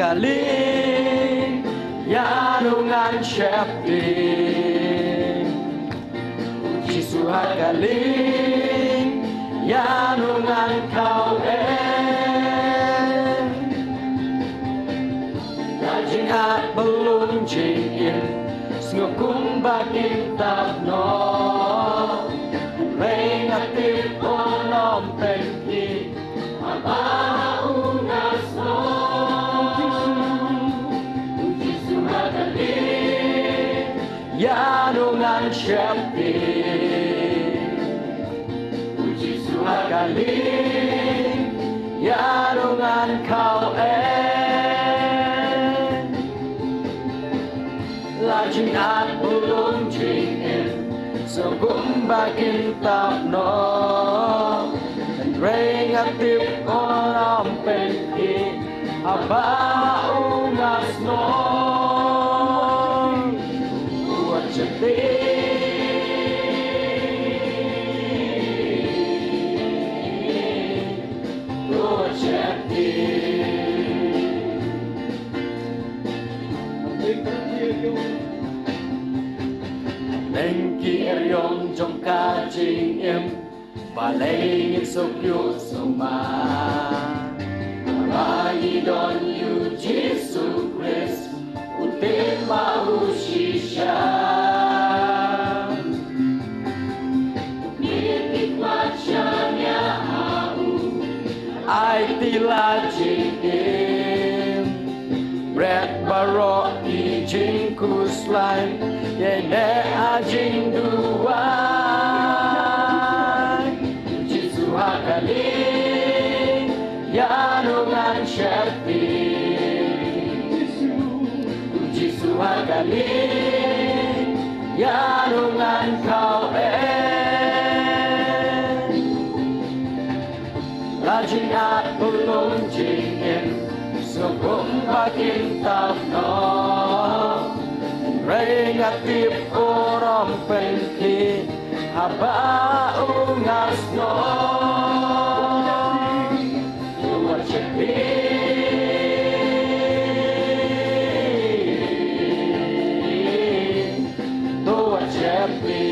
hagaling yanungan syapti Jesu hagaling yanungan kau lajeng at belum jingin sengukung bagi tapno rengatip onom pengki apa unas no Jesu hagaling yanungan syapti Jesu hagaling yanungan kau lajeng at belum jingin sengukung bagi tapno rengatip onom pengki apa ungas no buat Nengki eryong jong kajing em Balay sok yu soma Bagi don yu Jesu Christ Utin mau shisha Nipik macamnya au Ay tila jingin Bread barok ijing kuslain Yene ajing duwai Jesu hagaling yanungan syarti Jesu hagaling yanungan kau lajeng at belum jingin sengukung bagi tapno rengatip onom pengki haba ungas no buat cepi buat cepi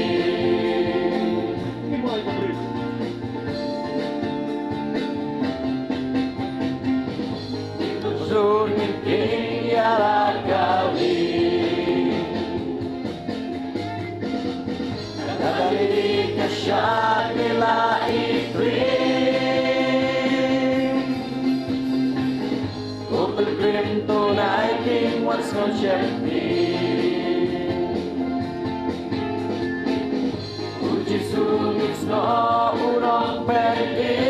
Surgin king yala kali Kadali kasyat nila itrim Kupil krim tunay king what's no chepi Uji sungits no unong pergi